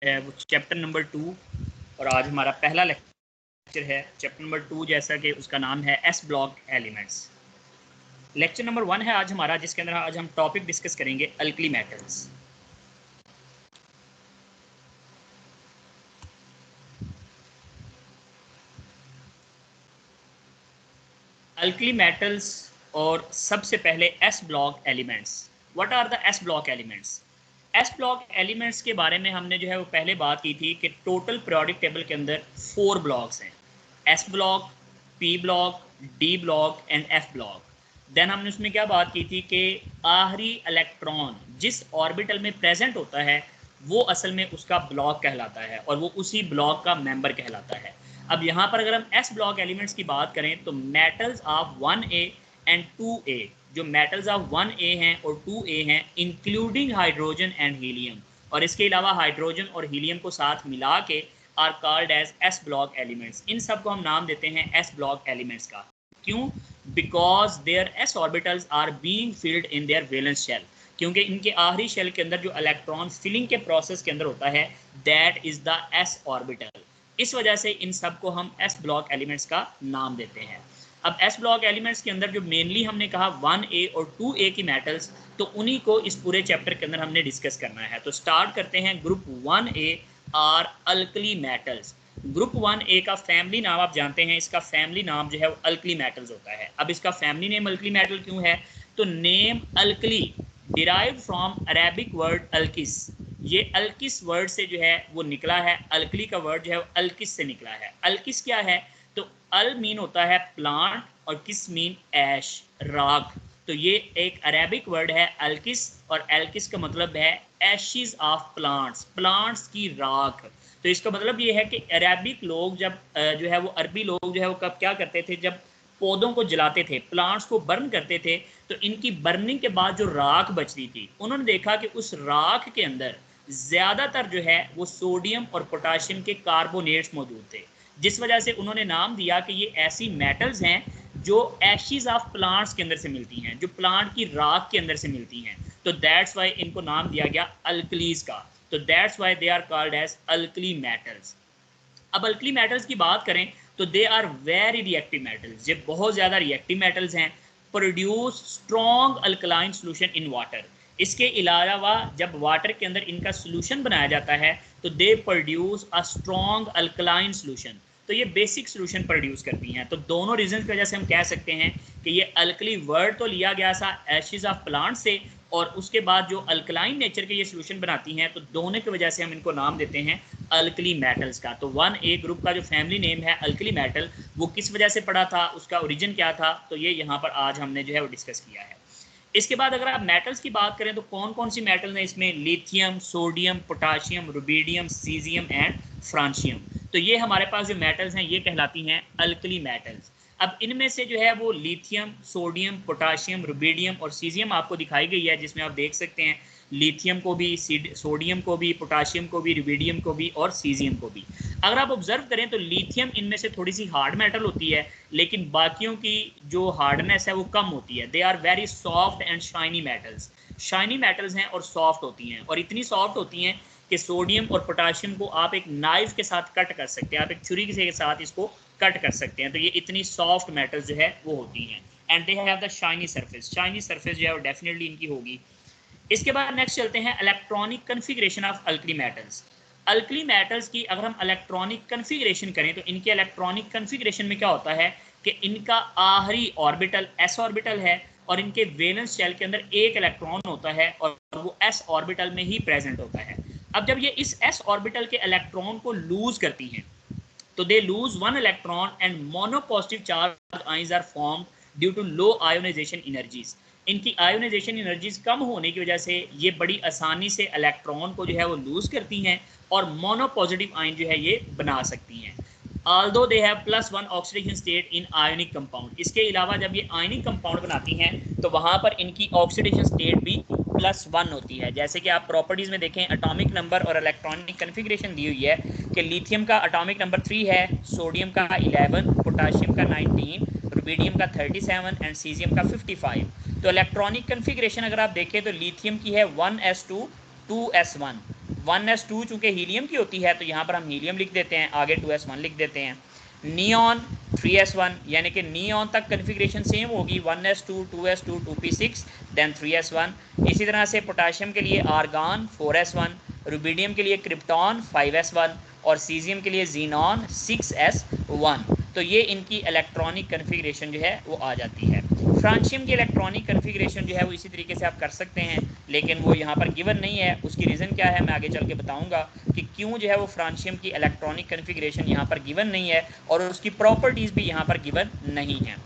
वो chapter number 2 और आज हमारा पहला लेक्चर है चैप्टर नंबर 2, जैसा कि उसका नाम है s block elements. Lecture number 1 है आज हमारा, जिसके अंदर आज हम टॉपिक डिस्कस करेंगे अल्कली मेटल्स। अल्कली मेटल्स और सबसे पहले s block elements. What are the s block elements? S block elements के बारे में हमने जो है वो पहले बात की थी कि टोटल पीरियोडिक टेबल के अंदर 4 ब्लॉक्स हैं, s block, p block, d block and f block. Then हमने उसमें क्या बात की थी कि आखिरी इलेक्ट्रॉन जिस ऑर्बिटल में प्रेजेंट होता है वो असल में उसका ब्लॉक कहलाता है और वो उसी ब्लॉक का मेंबर कहलाता है। अब यहाँ पर अगर हम एस ब्लॉक एलिमेंट्स की बात करें तो metals of 1A and 2A, जो मेटल्स ऑफ 1A हैं और 2A हैं, इंक्लूडिंग हाइड्रोजन एंड हीलियम, और इसके अलावा हाइड्रोजन और हीलियम को साथ मिला के are called as S block elements. इन सब को हम नाम देते हैं एस ब्लॉक एलिमेंट्स का। क्यों? Because their s orbitals are being filled in their valence shell, क्योंकि इनके आखिरी शेल के अंदर जो इलेक्ट्रॉन फिलिंग के प्रोसेस के अंदर होता है that is the S orbital. इस वजह से इन सब को हम एस ब्लॉक एलिमेंट्स का नाम देते हैं। अब एस ब्लॉक एलिमेंट्स के अंदर जो मेनली हमने कहा 1A और 2A की मेटल्स, तो उन्हीं को इस पूरे चैप्टर के अंदर हमने डिस्कस करना है। तो स्टार्ट करते हैं। Group 1A are alkali metals. Group 1A का फैमिली नाम आप जानते हैं, इसका फैमिली नाम जो है वो अल्कली मेटल्स होता है। अब इसका फैमिली नेम अल्कली मेटल क्यों है? तो name alkali derived from Arabic word अल्किस। ये अल्किस वर्ड से जो है वो निकला है। अल्कली का वर्ड जो है वो अल्किस से निकला है। अल्किस क्या है? तो अल मीन होता है प्लांट और किस मीन ऐश, राख। तो ये एक अरेबिक वर्ड है अल्किस, और एल्किस का मतलब है एशिज ऑफ प्लांट्स, प्लांट्स की राख। तो इसका मतलब ये है कि अरेबिक लोग जब जो है वो अरबी लोग जो है वो कब क्या करते थे, जब पौधों को जलाते थे, प्लांट्स को बर्न करते थे, तो इनकी बर्निंग के बाद जो राख बचती थी, उन्होंने देखा कि उस राख के अंदर ज़्यादातर जो है वो सोडियम और पोटाशियम के कार्बोनेट्स मौजूद थे, जिस वजह से उन्होंने नाम दिया कि ये ऐसी मेटल्स हैं जो एशिज ऑफ प्लांट्स के अंदर से मिलती हैं, जो प्लांट की राख के अंदर से मिलती हैं। तो दैट्स वाई इनको नाम दिया गया अल्कलीज का। तो that's why they are called as alkali metals. अब अल्कली मेटल्स की बात करें तो they are very reactive metals, ये बहुत ज़्यादा रिएक्टिव मेटल्स हैं। Produce strong alkaline solution in water. इसके अलावा जब वाटर के अंदर इनका सोल्यूशन बनाया जाता है तो they produce a strong alkaline solution. तो ये बेसिक सोल्यूशन प्रोड्यूस करती हैं। तो दोनों रीजन की वजह से हम कह सकते हैं कि ये अल्कली वर्ड तो लिया गया था एशिज ऑफ प्लांट से, और उसके बाद जो अल्कलाइन नेचर के ये सोल्यूशन बनाती हैं, तो दोनों की वजह से हम इनको नाम देते हैं अल्कली मेटल्स का। तो 1A ग्रुप का जो फैमिली नेम है अल्कली मेटल, वो किस वजह से पड़ा था, उसका ओरिजिन क्या था, तो ये यहाँ पर आज हमने जो है वो डिस्कस किया है। इसके बाद अगर आप मेटल्स की बात करें तो कौन कौन सी मेटल हैं इसमें? Lithium, sodium, potassium, rubidium, caesium and francium. तो ये हमारे पास जो मेटल्स हैं ये कहलाती हैं अल्कली मेटल्स। अब इनमें से जो है वो लिथियम, सोडियम, पोटाशियम, रुबीडियम और सीजियम आपको दिखाई गई है, जिसमें आप देख सकते हैं लिथियम को भी, सोडियम को भी, पोटाशियम को भी, रुबीडियम को भी और सीजियम को भी। अगर आप ऑब्जर्व करें तो लिथियम इनमें से थोड़ी सी हार्ड मेटल होती है, लेकिन बाकियों की जो हार्डनेस है वो कम होती है। They are very soft and shiny metals. Shiny metals हैं और सॉफ्ट होती हैं, और इतनी सॉफ्ट होती हैं कि सोडियम और पोटाशियम को आप एक नाइफ के साथ कट कर सकते हैं, आप एक छुरी के साथ इसको कट कर सकते हैं। तो ये इतनी सॉफ्ट मेटल्स जो है वो होती हैं, and they have the shiny surface. Shiny surface जो है वो डेफिनेटली इनकी होगी। इसके बाद नेक्स्ट चलते हैं electronic configuration of alkali metals. Alkali metals की अगर हम इलेक्ट्रॉनिक कन्फिग्रेशन करें तो इनके इलेक्ट्रॉनिक कन्फिग्रेशन में क्या होता है कि इनका आखिरी ऑर्बिटल एस ऑर्बिटल है, और इनके वैलेंस शेल के अंदर एक इलेक्ट्रॉन होता है और वो एस ऑर्बिटल में ही प्रेजेंट होता है। अब जब ये इस एस ऑर्बिटल के इलेक्ट्रॉन को लूज करती हैं तो they lose one electron and monopositive charge ions are formed due to low ionization energies। इनकी आयोनाइजेशन एनर्जीज कम होने की वजह से ये बड़ी आसानी से इलेक्ट्रॉन को जो है वो लूज करती हैं और मोनोपॉजिटिव आयन जो है ये बना सकती हैं। although they have +1 oxidation state in ionic compound। इसके अलावा जब ये आयनिक कंपाउंड बनाती हैं तो वहाँ पर इनकी ऑक्सीडेशन स्टेट भी +1 होती है। जैसे कि आप प्रॉपर्टीज़ में देखें, एटॉमिक नंबर और इलेक्ट्रॉनिक कन्फिग्रेशन दी हुई है कि लिथियम का एटॉमिक नंबर 3 है, सोडियम का 11, पोटाशियम का 19, रुबीडियम का 37 एंड सीजियम का 55। तो इलेक्ट्रॉनिक कन्फिग्रेशन अगर आप देखें तो लिथियम की है 1s2 2s1, 1s2 चूँकि हीलियम की होती है तो यहाँ पर हम हीलियम लिख देते हैं, आगे 2s1 लिख देते हैं। नियॉन 3s1, यानी कि नियॉन तक कन्फिग्रेशन सेम होगी, 1s2 2s2 2p6 then 3s1। इसी तरह से पोटाशियम के लिए आर्गॉन 4s1, रुबिडियम के लिए क्रिप्टॉन 5s1 और सीजियम के लिए जीनॉन 6s1। तो ये इनकी इलेक्ट्रॉनिक कन्फिग्रेशन जो है वो आ जाती है। फ्रांशियम की इलेक्ट्रॉनिक कन्फिग्रेशन जो है वो इसी तरीके से आप कर सकते हैं, लेकिन वो यहाँ पर गिवन नहीं है। उसकी रीज़न क्या है मैं आगे चल के बताऊँगा कि क्यों जो है वो फ्रांशियम की इलेक्ट्रॉनिक कन्फिग्रेशन यहाँ पर गिवन नहीं है और उसकी प्रॉपर्टीज़ भी यहाँ पर गिवन नहीं है।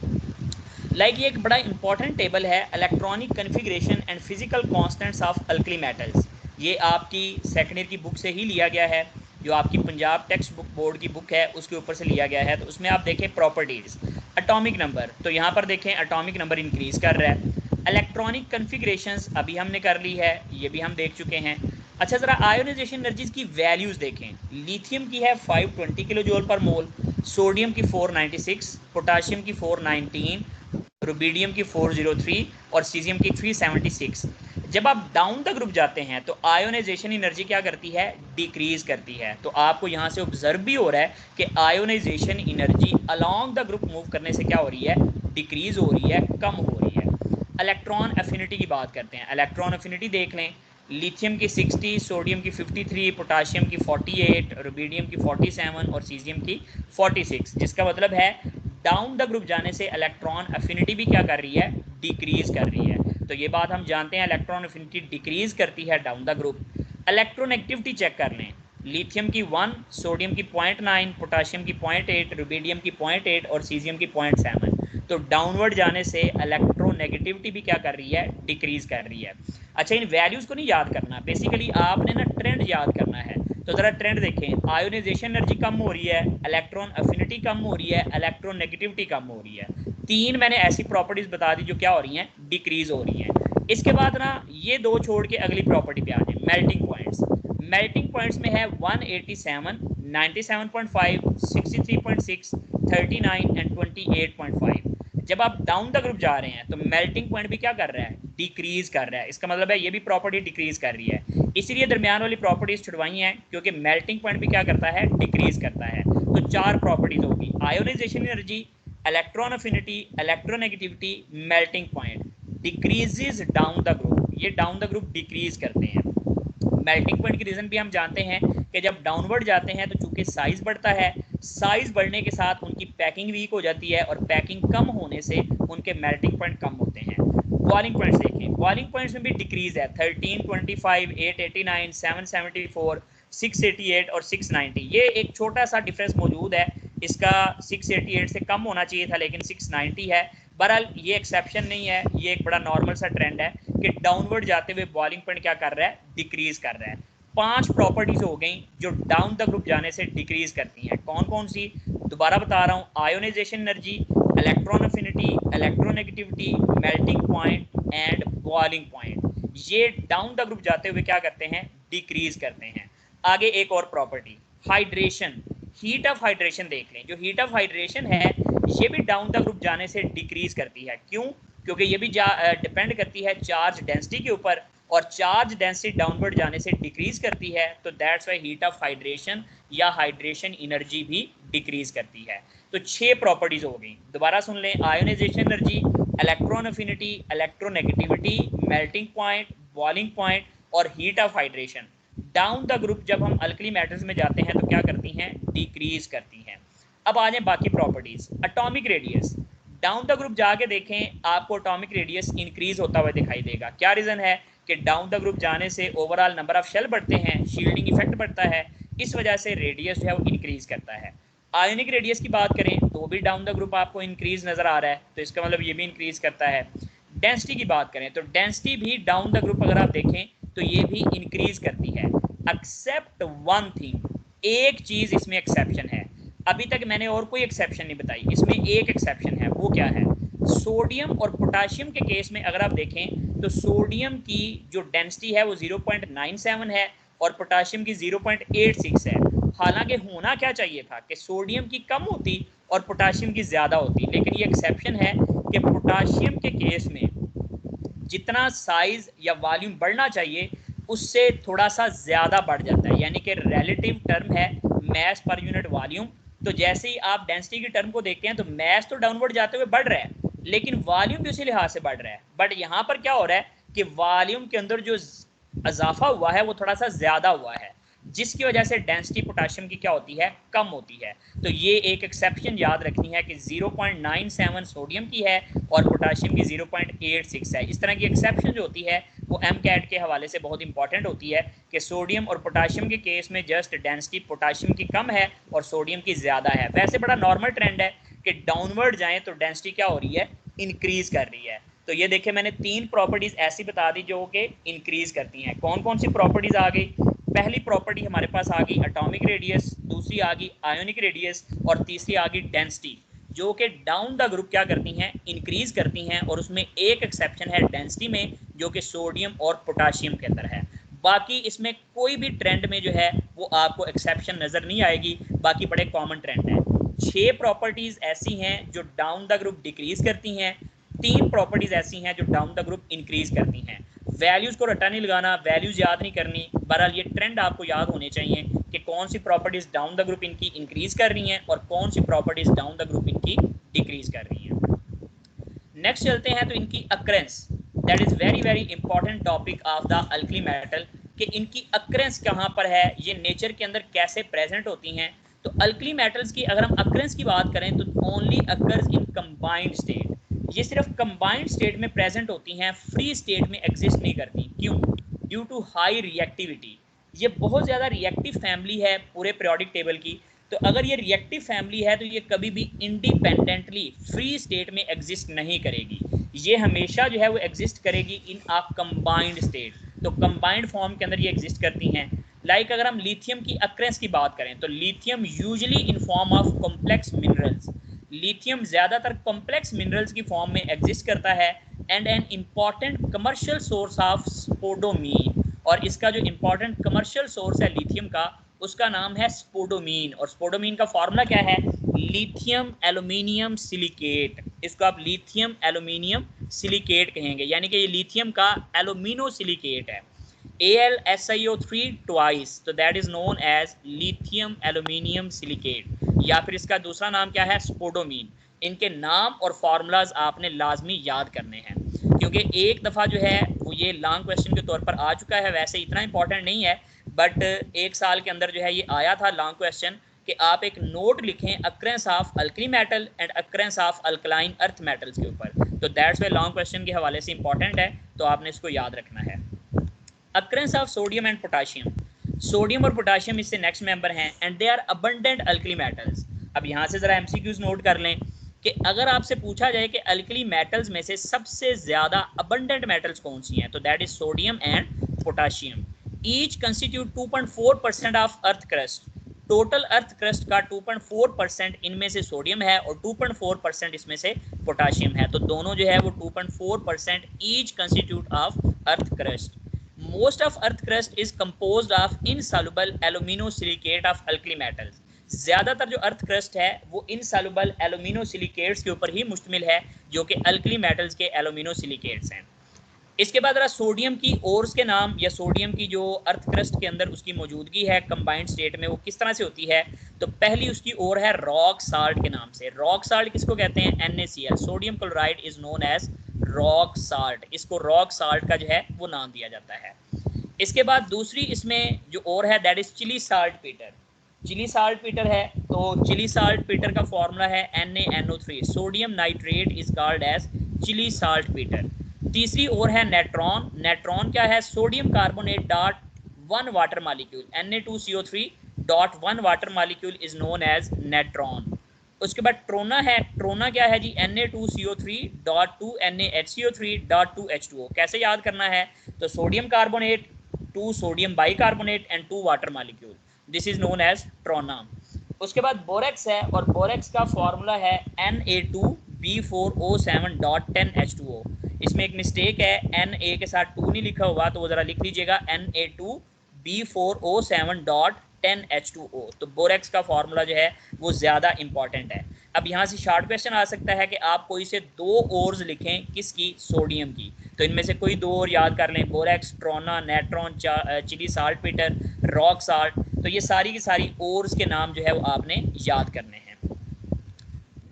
लाइक ये एक बड़ा इंपॉर्टेंट टेबल है, electronic configuration and physical constants of alkali metals. ये आपकी सेकेंड ईयर की बुक से ही लिया गया है, जो आपकी पंजाब टेक्स्ट बुक बोर्ड की बुक है उसके ऊपर से लिया गया है। तो उसमें आप देखें प्रॉपर्टीज़, एटॉमिक नंबर, तो यहाँ पर देखें एटॉमिक नंबर इंक्रीज कर रहा है। इलेक्ट्रॉनिक कन्फिग्रेशंस अभी हमने कर ली है, ये भी हम देख चुके हैं। अच्छा, ज़रा आयोनाइजेशन एनर्जीज की वैल्यूज़ देखें। लिथियम की है 520 किलो जूल पर मोल, सोडियम की 496, पोटाशियम की 419, रुबिडियम की 403 और सीजियम की 376। जब आप डाउन द ग्रुप जाते हैं तो आयोनाइजेशन एनर्जी क्या करती है, डिक्रीज करती है। तो आपको यहाँ से ऑब्जर्व भी हो रहा है कि ionization energy along the group move करने से क्या हो रही है, डिक्रीज हो रही है, कम हो रही है। इलेक्ट्रॉन एफिनिटी की बात करते हैं। इलेक्ट्रॉन एफिनिटी देख लें, लिथियम की 60, सोडियम की 53, पोटाशियम की 48, रुबिडियम की 47 और सीजियम की 46, जिसका मतलब है डाउन द ग्रुप जाने से इलेक्ट्रॉन एफिनिटी भी क्या कर रही है, डिक्रीज कर रही है। तो ये बात हम जानते हैं, इलेक्ट्रॉन एफिनिटी डिक्रीज करती है down the group. Electronegativity check कर लें, लिथियम की 1, सोडियम की 0.9, पोटाशियम की 0.8, रुबिडियम की 0.8 और सीजियम की 0.7। तो डाउनवर्ड जाने से इलेक्ट्रोनेगेटिविटी भी क्या कर रही है, डिक्रीज कर रही है। अच्छा, इन वैल्यूज़ को नहीं याद करना, बेसिकली आपने ना ट्रेंड याद करना है। तो ज़रा ट्रेंड देखें, आयोनाइजेशन एनर्जी कम हो रही है, इलेक्ट्रॉन एफिनिटी कम हो रही है, इलेक्ट्रोनेगेटिविटी कम हो रही है। तीन मैंने ऐसी प्रॉपर्टीज़ बता दी जो क्या हो रही हैं, डिक्रीज हो रही हैं। इसके बाद ना ये दो छोड़ के अगली प्रॉपर्टी पे आ जाए, मेल्टिंग पॉइंट्स। मेल्टिंग पॉइंट्स में है 187, 97.5, 63.6, 39 एंड 28.5। जब आप डाउन द ग्रुप जा रहे हैं तो मेल्टिंग पॉइंट भी क्या कर रहा है, डिक्रीज कर रहा है। इसका मतलब है ये भी प्रॉपर्टी डिक्रीज कर रही है। इसीलिए दरमियान वाली प्रॉपर्टीज छुड़वाई हैं, क्योंकि मेल्टिंग पॉइंट भी क्या करता है, डिक्रीज करता है। तो चार प्रॉपर्टीज होगी, ionization energy, electron affinity, electronegativity, melting point. Decreases down the group, ये डाउन द ग्रुप डिक्रीज करते हैं। मेल्टिंग पॉइंट की रीज़न भी हम जानते हैं कि जब डाउनवर्ड जाते हैं तो चूंकि साइज़ बढ़ता है, साइज़ बढ़ने के साथ उनकी पैकिंग वीक हो जाती है और पैकिंग कम होने से उनके मेल्टिंग पॉइंट कम होते हैं। बॉइलिंग पॉइंट्स देखें, बॉइलिंग पॉइंट्स में भी डिक्रीज है, 13, 25, 889, 774, 688 और 690। ये एक छोटा सा डिफरेंस मौजूद है, इसका 688 से कम होना चाहिए था लेकिन 690 है। बहरहाल ये एक्सेप्शन नहीं है, ये एक बड़ा नॉर्मल सा ट्रेंड है कि डाउनवर्ड जाते हुए बॉइलिंग पॉइंट क्या कर रहा है, डिक्रीज कर रहा है। पांच प्रॉपर्टीज हो गई जो डाउन द ग्रुप जाने से डिक्रीज करती हैं। कौन कौन सी, दोबारा बता रहा हूँ, ionization energy, electron affinity, electronegativity, melting point and boiling point. ये डाउन द ग्रुप जाते हुए क्या करते हैं, डिक्रीज करते हैं। आगे एक और property, hydration, heat of hydration देख लें। जो हीट ऑफ हाइड्रेशन है ये भी डाउन द ग्रुप जाने से डिक्रीज करती है। क्यों, क्योंकि ये भी डिपेंड करती है चार्ज डेंसिटी के ऊपर, और चार्ज डेंसिटी डाउनवर्ड जाने से डिक्रीज करती है। तो that's Y heat of hydration या हाइड्रेशन एनर्जी भी डिक्रीज करती है। तो 6 प्रॉपर्टीज हो गई, दोबारा सुन लें, ionisation energy, electron affinity, electronegativity, melting point, boiling point और heat of hydration. Down the group जब हम अल्कली मेटल्स में जाते हैं तो क्या करती हैं, डिक्रीज करती हैं। अब आ जाए बाकी properties. Atomic radius, down the group जाके देखें आपको एटॉमिक रेडियस इंक्रीज होता हुआ दिखाई देगा। क्या रीज़न है कि डाउन द ग्रुप जाने से ओवरऑल नंबर ऑफ शेल बढ़ते हैं, शील्डिंग इफेक्ट बढ़ता है, इस वजह से रेडियस जो है वो इंक्रीज करता है। आयोनिक रेडियस की बात करें तो भी डाउन द ग्रुप आपको इंक्रीज नज़र आ रहा है, तो इसका मतलब ये भी इंक्रीज करता है। डेंसिटी की बात करें तो डेंसिटी भी डाउन द ग्रुप अगर आप देखें तो ये भी इंक्रीज करती है, एक्सेप्ट वन थिंग, एक चीज़ इसमें एक्सेप्शन है। अभी तक मैंने और कोई एक्सेप्शन नहीं बताई, इसमें एक एक्सेप्शन है। वो क्या है, सोडियम और पोटाशियम के केस में अगर आप देखें तो सोडियम की जो डेंसिटी है वो 0.97 है और पोटाशियम की 0.86 है। हालांकि होना क्या चाहिए था कि सोडियम की कम होती और पोटाशियम की ज़्यादा होती, लेकिन ये एक्सेप्शन है कि पोटाशियम के केस में जितना साइज या वॉल्यूम बढ़ना चाहिए उससे थोड़ा सा ज़्यादा बढ़ जाता है, यानी कि रिलेटिव टर्म है मैस पर यूनिट वॉल्यूम। तो जैसे ही आप डेंसिटी की टर्म को देखते हैं तो मैस तो डाउनवर्ड जाते हुए बढ़ रहा है, लेकिन वॉल्यूम भी उसी लिहाज से बढ़ रहा है। बट यहाँ पर क्या हो रहा है कि वॉल्यूम के अंदर जो इजाफा हुआ है वो थोड़ा सा ज़्यादा हुआ है, जिसकी वजह से डेंसिटी पोटाशियम की क्या होती है, कम होती है। तो ये एक एक्सेप्शन याद रखनी है कि 0.97 सोडियम की है और पोटाशियम की 0.86 है। इस तरह की एक्सेप्शन जो होती है वो MCAT के हवाले से बहुत इंपॉर्टेंट होती है कि सोडियम और पोटाशियम के केस में जस्ट डेंसिटी पोटाशियम की कम है और सोडियम की ज़्यादा है। वैसे बड़ा नॉर्मल ट्रेंड है कि डाउनवर्ड जाएँ तो डेंसिटी क्या हो रही है, इंक्रीज कर रही है। तो ये देखिए मैंने 3 प्रॉपर्टीज़ ऐसी बता दी जो कि इंक्रीज करती हैं। कौन कौन सी प्रॉपर्टीज़ आ गई? पहली प्रॉपर्टी हमारे पास आ गई एटॉमिक रेडियस, दूसरी आ गई आयोनिक रेडियस और तीसरी आ गई डेंसिटी, जो कि डाउन द ग्रुप क्या करती हैं, इंक्रीज करती हैं। और उसमें एक एक्सेप्शन है डेंसिटी में, जो कि सोडियम और पोटाशियम के अंदर है। बाकी इसमें कोई भी ट्रेंड में जो है वो आपको एक्सेप्शन नज़र नहीं आएगी, बाकी बड़े कॉमन ट्रेंड है। 6 प्रॉपर्टीज़ ऐसी हैं जो डाउन द ग्रुप डिक्रीज करती हैं, 3 प्रॉपर्टीज़ ऐसी हैं जो डाउन द ग्रुप इंक्रीज करती हैं। वैल्यूज़ को रटा नहीं लगाना, वैल्यूज़ याद नहीं करनी। बहरहाल ये ट्रेंड आपको याद होने चाहिए कि कौन सी प्रॉपर्टीज़ डाउन द ग्रुप इनकी इंक्रीज कर रही हैं और कौन सी प्रॉपर्टीज़ डाउन द ग्रुप इनकी डिक्रीज कर रही हैं। नेक्स्ट चलते हैं तो इनकी occurrence, that is very very important topic of the alkali metal, कि इनकी अक्रेंस कहाँ पर है, ये नेचर के अंदर कैसे प्रेजेंट होती हैं। तो अल्कली मेटल्स की अगर हम अक्रेंस की बात करें तो only occurs in combined state, ये सिर्फ कंबाइंड स्टेट में प्रेजेंट होती हैं, फ्री स्टेट में एग्जिस्ट नहीं करती। क्यों? Due to high reactivity. ये बहुत ज़्यादा रिएक्टिव फैमिली है पूरे पीरियोडिक टेबल की। तो अगर ये रिएक्टिव फैमिली है तो ये कभी भी इंडिपेंडेंटली फ्री स्टेट में एग्जिस्ट नहीं करेगी, ये हमेशा जो है वो एग्जिस्ट करेगी इन अ कंबाइंड स्टेट। तो कंबाइंड फॉर्म के अंदर ये एग्जिस्ट करती हैं। लाइक अगर हम लिथियम की अक्रेंस की बात करें तो lithium usually in form of complex minerals, lithium ज़्यादातर कॉम्प्लेक्स मिनरल्स की फॉर्म में एग्जिस्ट करता है। And an important commercial source of spodumene, और इसका जो इम्पॉर्टेंट कमर्शियल सोर्स है लिथियम का उसका नाम है स्पोडोमीन। और स्पोडोमीन का फॉर्मूला क्या है? Lithium aluminium silicate. इसको आप लिथियम एल्यूमिनियम सिलिकेट कहेंगे, यानी कि ये लिथियम का एल्यूमिनो सिलिकेट है। AlSiO3 ट्वाइस, तो that is known as lithium aluminium silicate, या फिर इसका दूसरा नाम क्या है? स्पोडोमीन। इनके नाम और फार्मूलाज आपने लाजमी याद करने हैं, क्योंकि एक दफ़ा जो है वो ये लॉन्ग क्वेश्चन के तौर पर आ चुका है। वैसे इतना इंपॉर्टेंट नहीं है, बट एक साल के अंदर जो है ये आया था लॉन्ग क्वेश्चन कि आप एक नोट लिखें occurrence of alkali metal and occurrence of alkaline earth metals के ऊपर। तो दैट्स वाई लॉन्ग क्वेश्चन के हवाले से इंपॉर्टेंट है, तो आपने इसको याद रखना है। Occurrence of sodium and potassium, sodium और पोटाशियम इससे नेक्स्ट मेंबर हैं and they are abundant alkali metals. अब यहाँ से ज़रा MCQs नोट कर लें कि अगर आपसे पूछा जाए कि अल्कली मेटल्स में से सबसे ज़्यादा अबंडेंट मेटल्स कौन सी हैं, तो that is sodium and potassium. Each constitute 2.4% of earth crust, total earth crust का 2.4% इनमें से सोडियम है और 2.4% इसमें से पोटाशियम है। तो दोनों जो है वो 2.4% each constitute of earth crust. Most of earth crust is composed of insoluble aluminosilicate of alkali metals। ज़्यादातर जो अर्थ क्रस्ट है वो इनसॉल्युबल एल्यूमिनोसिलिकेट्स के ऊपर ही मुश्तमिल है, जो कि अल्कली मेटल्स के एल्यूमिनोसिलिकेट्स हैं। इसके बाद रहा सोडियम की ओर्स के नाम, या सोडियम की जो अर्थ क्रस्ट के अंदर उसकी मौजूदगी है कंबाइंड स्टेट में, वो किस तरह से होती है। तो पहली उसकी ओर है रॉक साल्ट के नाम से। रॉक साल्ट किसको कहते हैं? NaCl, sodium chloride is known as rock salt. इसको रॉक साल्ट का जो है वो नाम दिया जाता है। इसके बाद दूसरी इसमें जो और है that is Chile saltpetre. Chile saltpetre है तो चिली साल्ट पीटर का फॉर्मूला है NaNO3, sodium nitrate is called as Chile saltpetre. तीसरी और है नेट्रॉन। नेट्रॉन क्या है? Sodium carbonate dot 1 water molecule, Na2CO3 dot 1 water molecule is known as natron. उसके बाद ट्रोना है। ट्रोना क्या है जी? Na2CO3 dot 2 NaHCO3 dot 2 H2O। कैसे याद करना है? तो sodium carbonate, 2 sodium bicarbonate and 2 water molecule, this is known as trona. उसके बाद बोरेक्स है और बोरेक्स का फॉर्मूला है Na2B4O7 डॉट 10 H2O। इसमें एक मिस्टेक है, Na के साथ 2 नहीं लिखा हुआ, तो वो ज़रा लिख लीजिएगा Na2B4O7 डॉट 10 H2O। तो बोरेक्स का फॉर्मूला जो है वो ज़्यादा इंपॉर्टेंट है। अब यहाँ से शार्ट क्वेश्चन आ सकता है कि आप कोई से 2 ओर्स लिखें, किसकी, सोडियम की, तो इनमें से कोई 2 और याद कर लें, borax, trona, natron, Chile saltpetre, rock salt. तो ये सारी की सारी ओर्स के नाम जो है वो आपने याद करने हैं।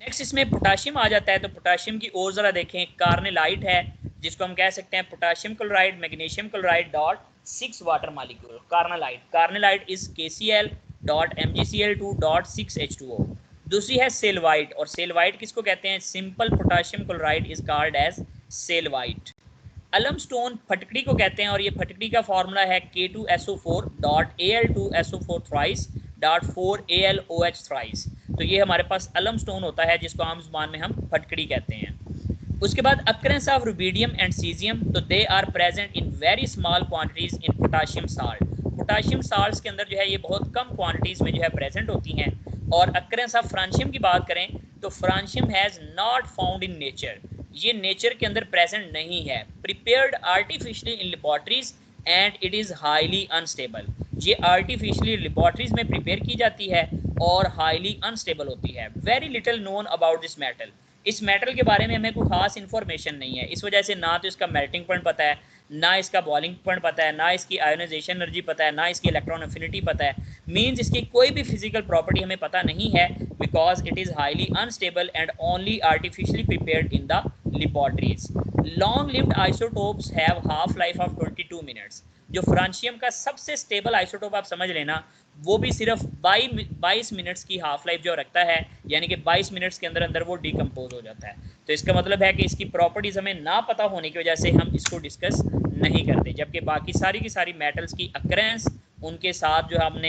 नेक्स्ट इसमें पोटाशियम आ जाता है, तो पोटाशियम की ओर जरा देखें, कार्नेलाइट है, जिसको हम कह सकते हैं potassium chloride, magnesium chloride dot 6 water molecule, carnallite. Carnallite is KCl dot MgCl2 dot 6H2O। दूसरी है सेलवाइट, और सेलवाइट किसको कहते हैं, simple potassium chloride is called as sylvite. Alum stone फटकड़ी को कहते हैं, और ये फटकड़ी का फॉर्मूला है K2SO4 dot Al2SO4 thrice dot 4AlOH thrice. तो ये हमारे पास अलम स्टोन होता है, जिसको आम जुबान में हम फटकड़ी कहते हैं। उसके बाद occurrence of rubidium and caesium, तो they are present in very small quantities in potassium salt. Potassium salt के अंदर जो है ये बहुत कम क्वांटिटीज में जो है प्रेजेंट होती हैं। और अक्रेंस ऑफ फ्रांशियम की बात करें तो francium has not found in nature, ये नेचर के अंदर प्रेजेंट नहीं है, prepared artificially in laboratories and it is highly unstable. ये आर्टिफिशियली लेबोरेटरीज में प्रिपेयर की जाती है और हाईली अनस्टेबल होती है। Very little known about this metal, इस मेटल के बारे में हमें कोई खास इन्फॉर्मेशन नहीं है, इस वजह से ना तो इसका मेल्टिंग पॉइंट पता है, ना इसका बॉइलिंग पॉइंट पता है, ना इसकी आयोनाइजेशन एनर्जी पता है, ना इसकी इलेक्ट्रॉन एफिनिटी पता है। मींस इसकी कोई भी फिजिकल प्रॉपर्टी हमें पता नहीं है, because it is highly unstable and only artificially prepared in the laboratories. Long lived isotopes have half life of 22 minutes. जो फ्रांशियम का सबसे स्टेबल आइसोटोप आप समझ लेना, वो भी सिर्फ 22 मिनट्स की हाफ लाइफ जो रखता है, यानी कि 22 मिनट्स के अंदर अंदर वो डिकम्पोज हो जाता है। तो इसका मतलब है कि इसकी प्रॉपर्टीज़ हमें ना पता होने की वजह से हम इसको डिस्कस नहीं करते, जबकि बाकी सारी की सारी मेटल्स की अक्रेंस, उनके साथ जो हमने